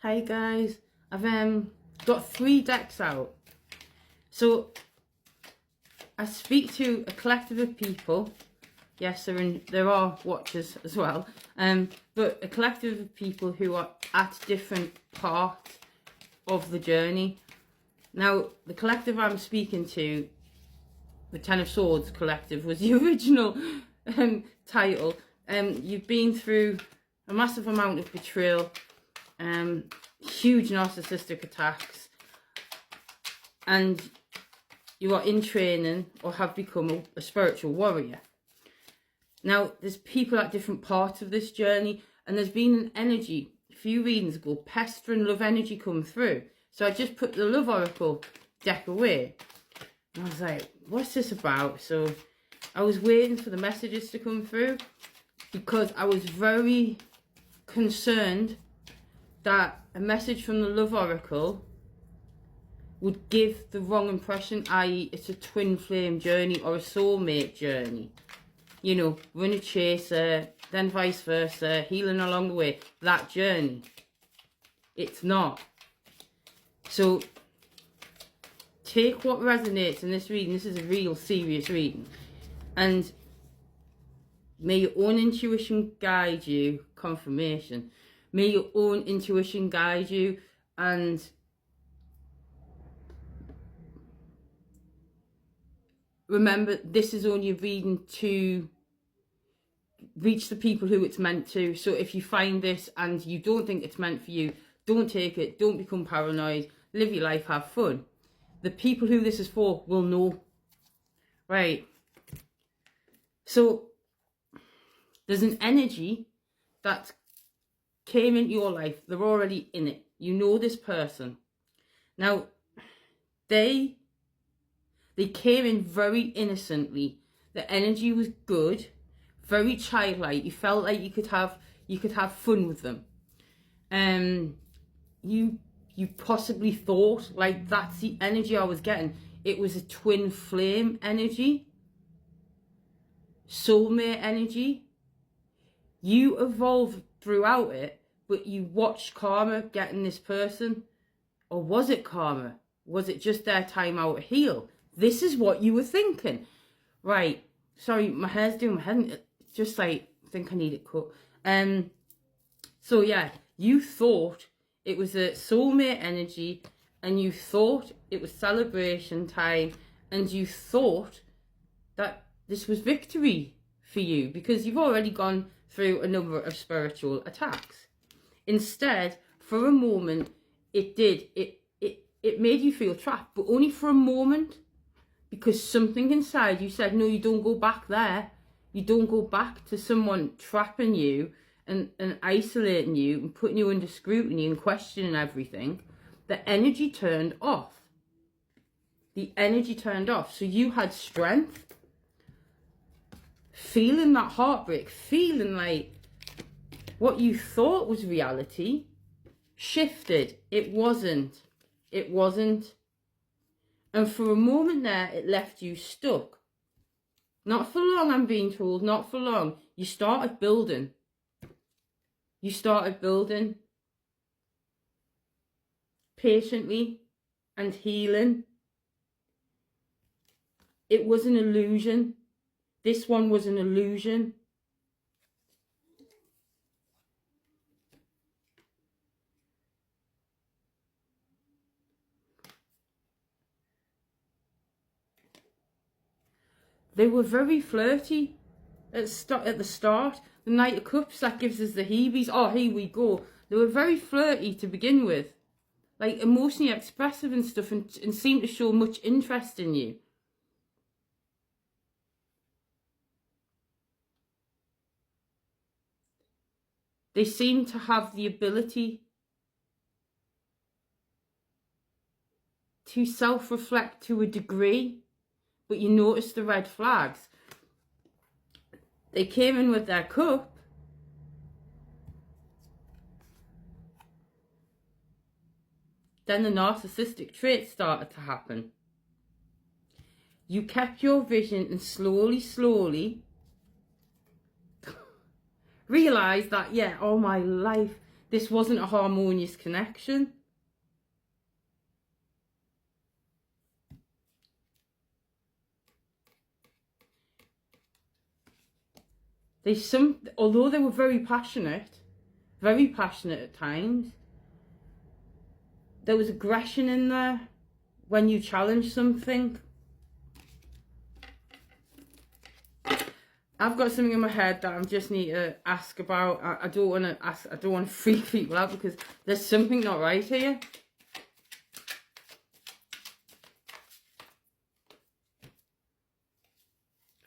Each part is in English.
Hi guys, I've got 3 decks out. So I speak to a collective of people. Yes, there are watchers as well. But a collective of people who are at different parts of the journey. Now, the collective I'm speaking to, the Ten of Swords collective, was the original title. You've been through a massive amount of betrayal, huge narcissistic attacks, and you are in training or have become a spiritual warrior. Now, there's people at different parts of this journey, and there's been an energy, a few readings ago, pester and love energy come through. So I just put the Love Oracle deck away. And I was like, what's this about? So I was waiting for the messages to come through because I was very concerned that a message from the Love Oracle would give the wrong impression, i.e. it's a twin flame journey or a soulmate journey. You know, run a chaser, then vice versa, healing along the way. That journey. It's not. So, take what resonates in this reading. This is a real serious reading. And may your own intuition guide you. Confirmation. May your own intuition guide you, and remember, this is only a reading to reach the people who it's meant to. So if you find this and you don't think it's meant for you, don't take it, don't become paranoid, live your life, have fun. The people who this is for will know. Right. So there's an energy that came into your life. They're already in it. You know this person. Now, they came in very innocently. The energy was good, very childlike. You felt like you could have fun with them. You possibly thought, like, that's the energy I was getting. It was a twin flame energy, soulmate energy. You evolved throughout it, but you watched karma getting this person. Or was it karma? Was it just their time out to heal? This is what you were thinking. Right. Sorry, my hair's doing my head. It's just like, I think I need it cut. So yeah, you thought it was a soulmate energy, and you thought it was celebration time, and you thought that this was victory for you because you've already gone through a number of spiritual attacks. Instead, for a moment, it made you feel trapped, but only for a moment, because something inside you said, no, you don't go back there. You don't go back to someone trapping you and isolating you and putting you under scrutiny and questioning everything. The energy turned off. The energy turned off. So you had strength, feeling that heartbreak, feeling like what you thought was reality shifted. It wasn't. It wasn't. And for a moment there, it left you stuck. Not for long, I'm being told, not for long. You started building. You started building patiently and healing. It was an illusion. This one was an illusion. They were very flirty at the start. The Knight of Cups, that gives us the heebies. Oh, here we go. They were very flirty to begin with. Like, emotionally expressive and stuff, and seemed to show much interest in you. They seem to have the ability to self-reflect to a degree, but you notice the red flags. They came in with their cup. Then the narcissistic traits started to happen. You kept your vision and slowly realised that, yeah, all my life, this wasn't a harmonious connection. Although they were very passionate at times, there was aggression in there when you challenged something. I've got something in my head that I just need to ask about. I don't want to ask. I don't want to freak people out because there's something not right here.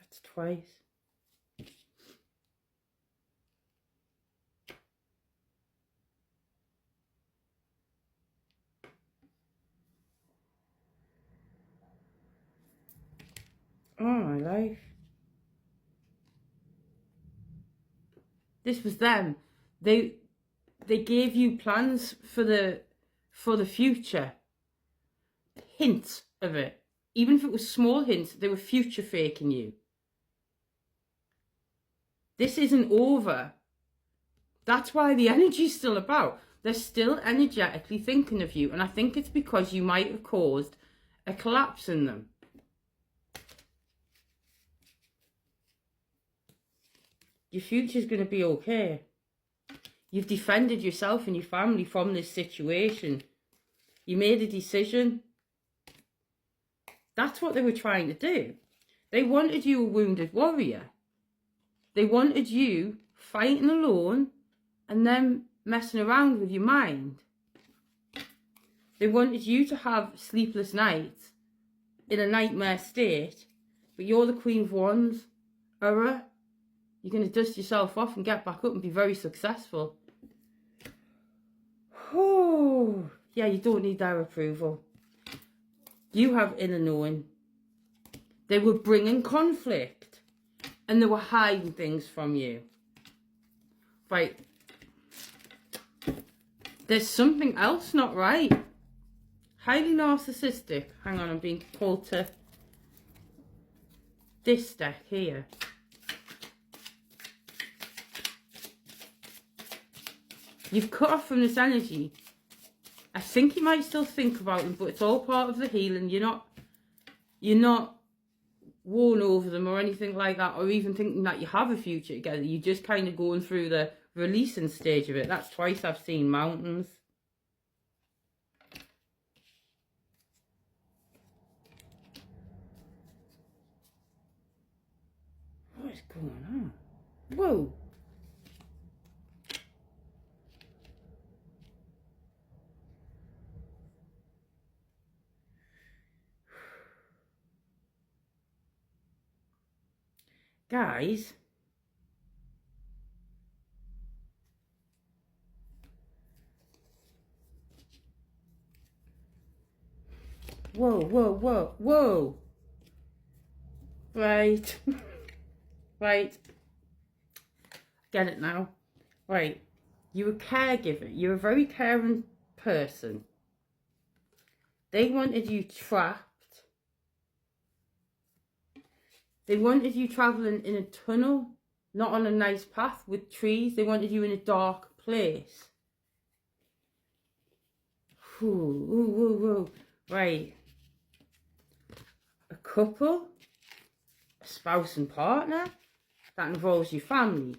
That's twice. Oh, my life. This was them. They gave you plans for the future. Hints of it. Even if it was small hints, they were future faking you. This isn't over. That's why the energy's still about. They're still energetically thinking of you. And I think it's because you might have caused a collapse in them. Your future's going to be okay. You've defended yourself and your family from this situation. You made a decision. That's what they were trying to do. They wanted you a wounded warrior. They wanted you fighting alone and then messing around with your mind. They wanted you to have sleepless nights in a nightmare state. But you're the Queen of Wands, Ura. You're going to dust yourself off and get back up and be very successful. Oh, yeah, you don't need their approval. You have inner knowing. They were bringing conflict and they were hiding things from you. Right. There's something else not right. Highly narcissistic. Hang on, I'm being called to this deck here. You've cut off from this energy. I think you might still think about them, but it's all part of the healing. You're not worn over them or anything like that, or even thinking that you have a future together. You're just kind of going through the releasing stage of it. That's twice I've seen mountains. What is going on? Whoa. Guys, whoa. Right. Right. Get it now. Right. You're a caregiver. You're a very caring person. They wanted you trapped. They wanted you travelling in a tunnel, not on a nice path with trees. They wanted you in a dark place. Whoa. Right. A couple, a spouse and partner, that involves your family.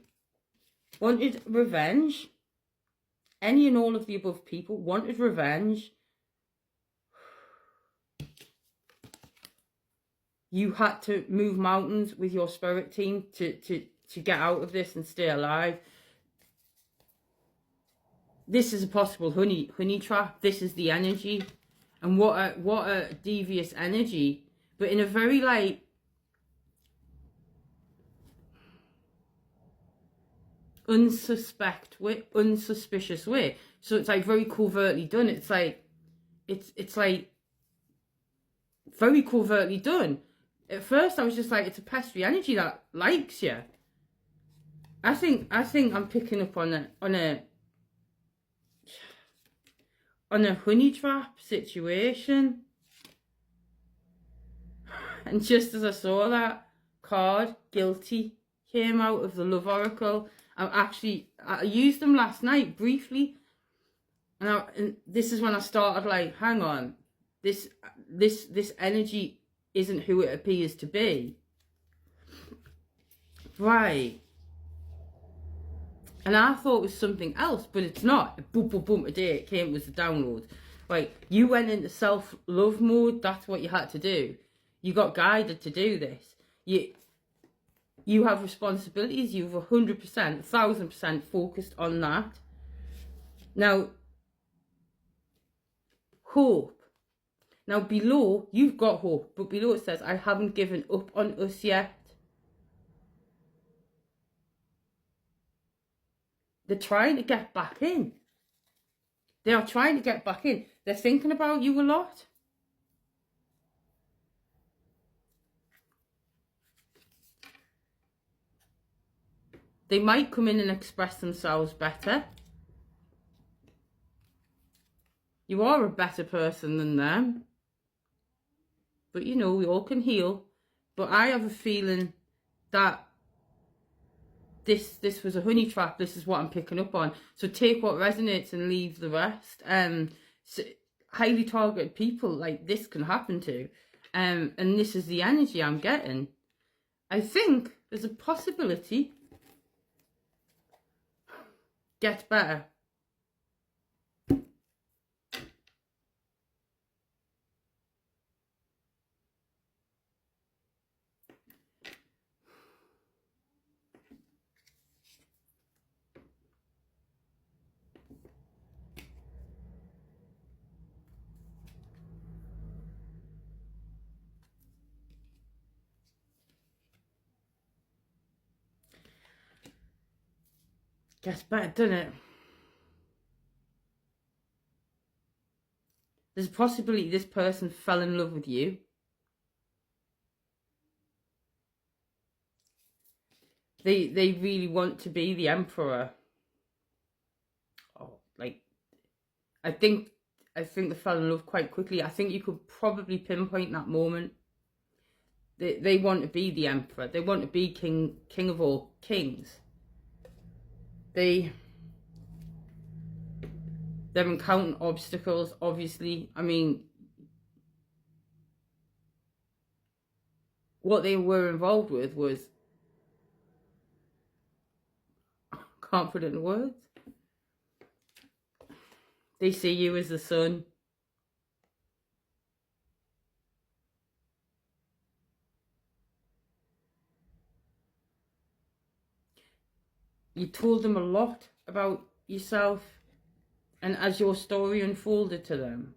Wanted revenge. Any and all of the above people wanted revenge. You had to move mountains with your spirit team to get out of this and stay alive. This is a possible honey trap. This is the energy. And what a devious energy. But in a very like unsuspicious way. So it's like very covertly done. It's like very covertly done. At first I was just like, it's a pestry energy that likes you. I think I'm picking up on a honey trap situation. And just as I saw that card, guilty, came out of the Love Oracle. I used them last night briefly And this is when I started like, hang on, this energy isn't who it appears to be. Right. And I thought it was something else, but it's not. Boom, boom, boom, today it came with the download. Right, you went into self-love mode, that's what you had to do. You got guided to do this. You have responsibilities, you've 100%, 1000% focused on that. Now, hope. Now below, you've got hope, but below it says, I haven't given up on us yet. They're trying to get back in. They are trying to get back in. They're thinking about you a lot. They might come in and express themselves better. You are a better person than them. But you know, we all can heal. But I have a feeling that this was a honey trap. This is what I'm picking up on. So take what resonates and leave the rest. So highly targeted people, like, this can happen to. And this is the energy I'm getting. I think there's a possibility get better. Gets better, doesn't it? There's a possibility this person fell in love with you. They really want to be the emperor. Oh, like, I think they fell in love quite quickly. I think you could probably pinpoint that moment. They want to be the emperor. They want to be king of all kings. They're encountering obstacles, obviously. I mean, what they were involved with was, I can't put it in words. They see you as the sun. You told them a lot about yourself, and as your story unfolded to them,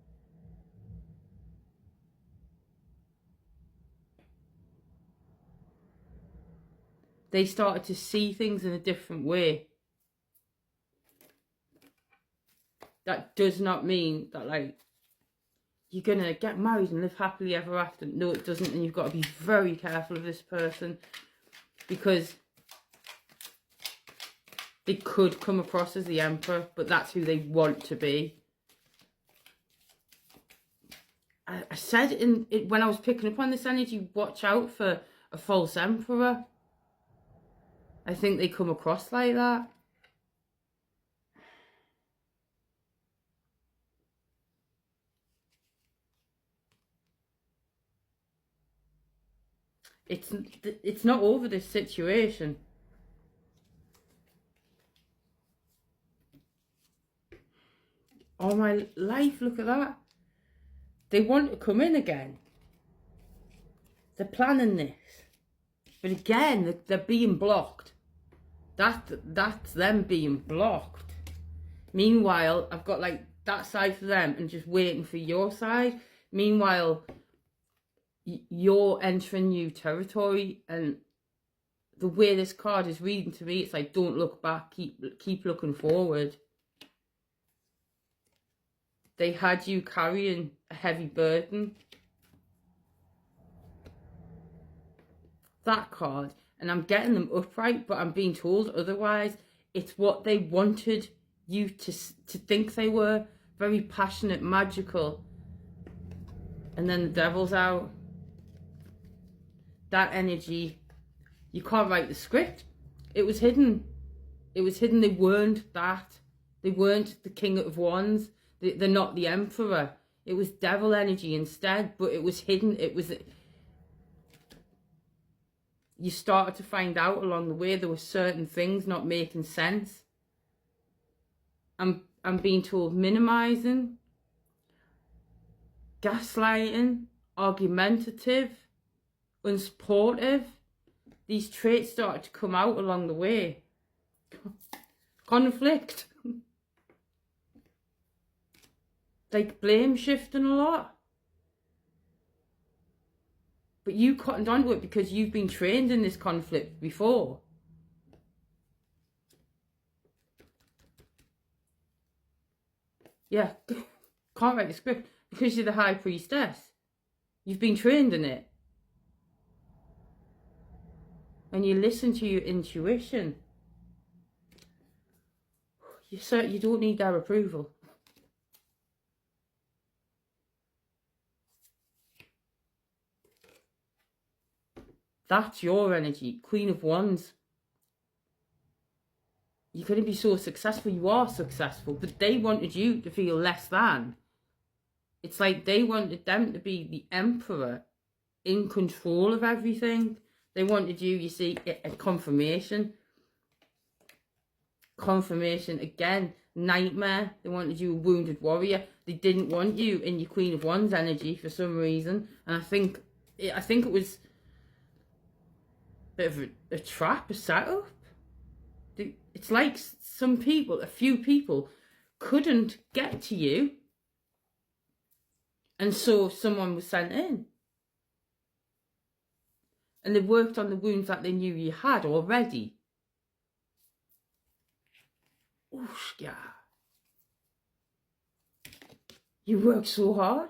they started to see things in a different way. That does not mean that, like, you're gonna get married and live happily ever after. No, it doesn't, and you've got to be very careful of this person, because they could come across as the emperor, but that's who they want to be. I said when I was picking up on this energy, watch out for a false emperor. I think they come across like that. It's not over, this situation. Oh my life, look at that. They want to come in again. They're planning this. But again, they're being blocked. That's them being blocked. Meanwhile, I've got like that side for them and just waiting for your side. Meanwhile, you're entering new territory, and the way this card is reading to me, it's like, don't look back, keep looking forward. They had you carrying a heavy burden. That card, and I'm getting them upright, but I'm being told otherwise. It's what they wanted you to think they were. Very passionate, magical. And then the devil's out. That energy, you can't write the script. It was hidden. It was hidden. They weren't that. They weren't the King of Wands. They're not the Emperor. It was devil energy instead, but it was hidden. It was... You started to find out along the way there were certain things not making sense. I'm being told minimizing, gaslighting, argumentative, unsupportive. These traits started to come out along the way. Conflict. Like blame shifting a lot. But you cottoned onto it because you've been trained in this conflict before. Yeah, can't write the script because you're the High Priestess. You've been trained in it. And you listen to your intuition. You don't need their approval. That's your energy, Queen of Wands. You're going to be so successful. You are successful, but they wanted you to feel less than. It's like they wanted them to be the Emperor, in control of everything. They wanted you, you see, a confirmation. Confirmation again, nightmare. They wanted you a wounded warrior. They didn't want you in your Queen of Wands energy for some reason. And I think it was a bit of a trap, a setup. It's like some people, a few people, couldn't get to you. And so someone was sent in. And they worked on the wounds that they knew you had already. Oosh, yeah. You worked so hard.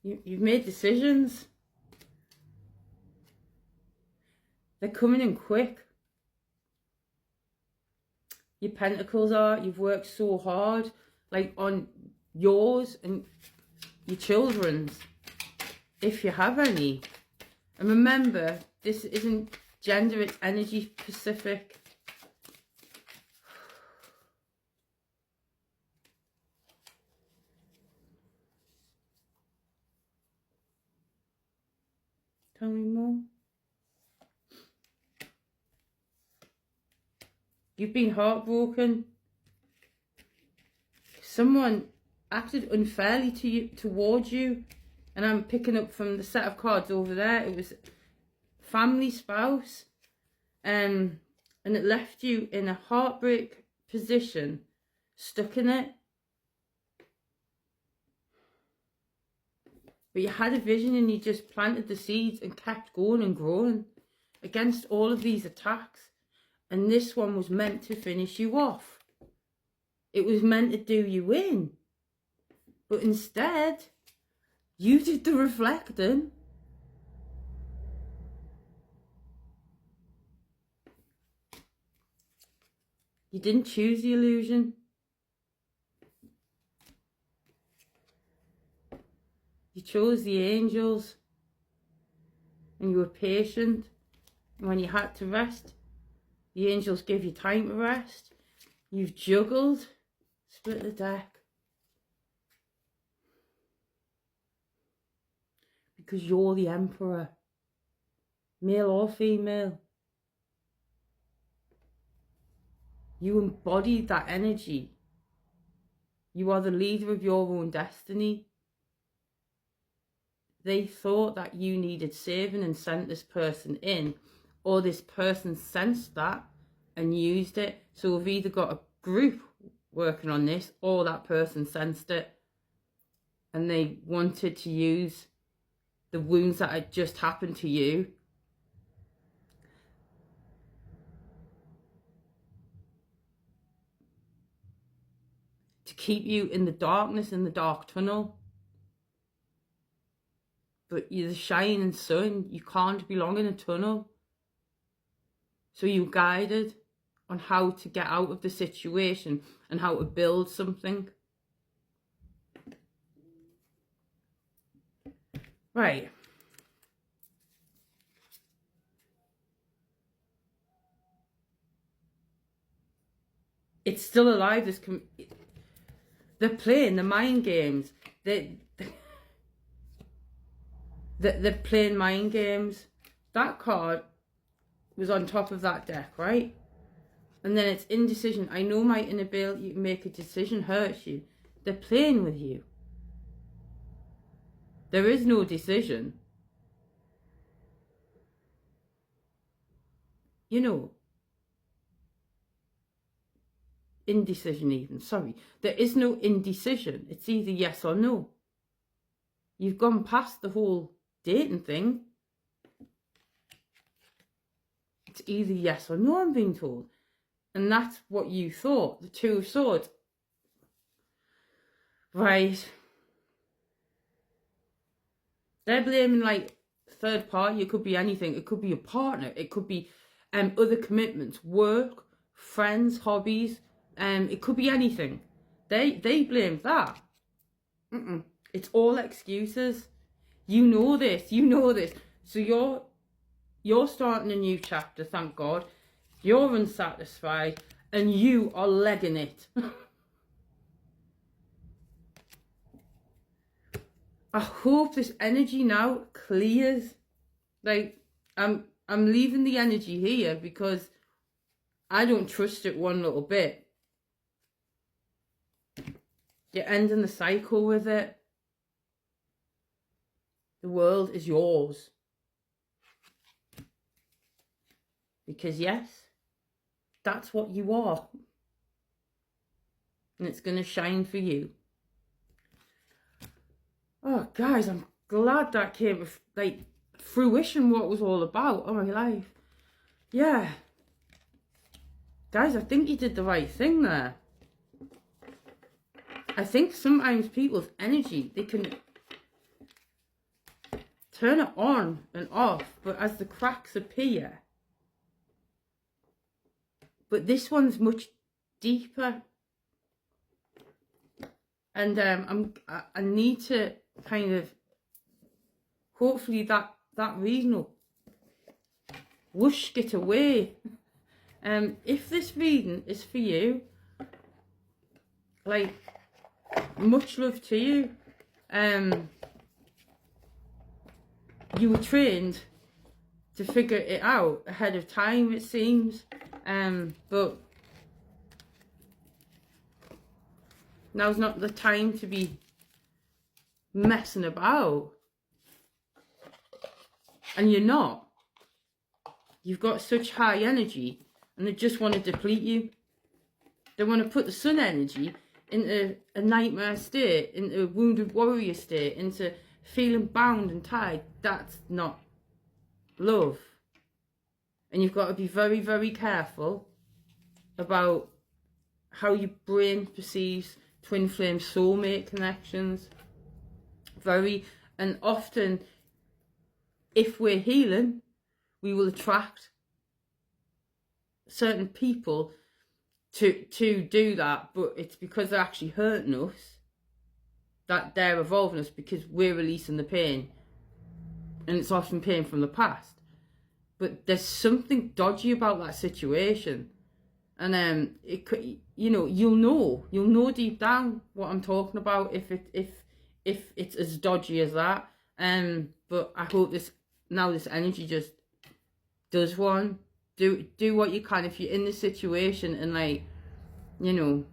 You've made decisions. They're coming in quick. Your pentacles are, you've worked so hard, like on yours and your children's, if you have any. And remember, this isn't gender, it's energy specific. Tell me more. You've been heartbroken. Someone acted unfairly towards you. And I'm picking up from the set of cards over there. It was family, spouse. And it left you in a heartbreak position. Stuck in it. But you had a vision and you just planted the seeds and kept going and growing against all of these attacks. And this one was meant to finish you off. It was meant to do you in. But instead, you did the reflecting. You didn't choose the illusion. You chose the angels. And you were patient. And when you had to rest, the angels gave you time to rest. You've juggled. Split the deck. Because you're the Emperor. Male or female. You embodied that energy. You are the leader of your own destiny. They thought that you needed saving and sent this person in. Or this person sensed that and used it. So we've either got a group working on this or that person sensed it. And they wanted to use the wounds that had just happened to you to keep you in the darkness, in the dark tunnel. But you're the shining sun. You can't belong in a tunnel. So you're guided on how to get out of the situation and how to build something. Right. It's still alive. They're playing the mind games. They're playing mind games. That card was on top of that deck, right? And then it's indecision. I know my inability to make a decision hurts you. They're playing with you. There is no decision. You know, indecision even, sorry. There is no indecision. It's either yes or no. You've gone past the whole dating thing. It's either yes or no, I'm being told. And that's what you thought. The Two of Swords. Right. They're blaming like third party. It could be anything. It could be a partner. It could be other commitments, work, friends, hobbies. It could be anything. They blame that. It's all excuses. You know this. You know this. So you're starting a new chapter, thank God. You're unsatisfied and you are legging it. I hope this energy now clears. Like, I'm leaving the energy here because I don't trust it one little bit. You're ending the cycle with it. The world is yours. Because yes, that's what you are. And it's going to shine for you. Oh, guys, I'm glad that came with, like, fruition, what it was all about. Oh, my life. Yeah. Guys, I think you did the right thing there. I think sometimes people's energy, they can turn it on and off, but as the cracks appear. But this one's much deeper. And I need to kind of, hopefully that reason will whoosh it away. If this reading is for you, like, much love to you. You were trained to figure it out ahead of time, it seems. But now's not the time to be messing about. And you're not. You've got such high energy and they just want to deplete you. They want to put the sun energy into a nightmare state, into a wounded warrior state, into feeling bound and tied. That's not love. And you've got to be very, very careful about how your brain perceives twin flame soulmate connections. And often, if we're healing, we will attract certain people to do that, but it's because they're actually hurting us that they're evolving us, because we're releasing the pain, and it's often pain from the past. But there's something dodgy about that situation, and it could, you'll know deep down what I'm talking about if it's as dodgy as that. But I hope this energy just does one. Do what you can if you're in this situation, and like, you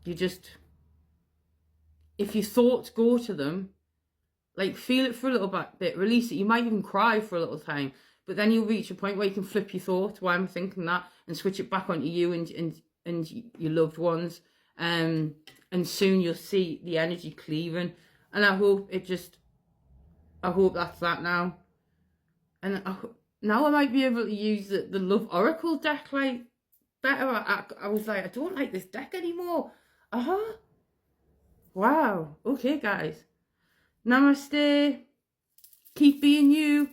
just, if your thoughts go to them, like, feel it for a little bit, release it. You might even cry for a little time, but then you'll reach a point where you can flip your thoughts, why I'm thinking that, and switch it back onto you and your loved ones. And soon you'll see the energy clearing. And I hope that's that now. And now I might be able to use the Love Oracle deck, like, better. I was like, I don't like this deck anymore. Wow. Okay, guys. Namaste. Keep being you.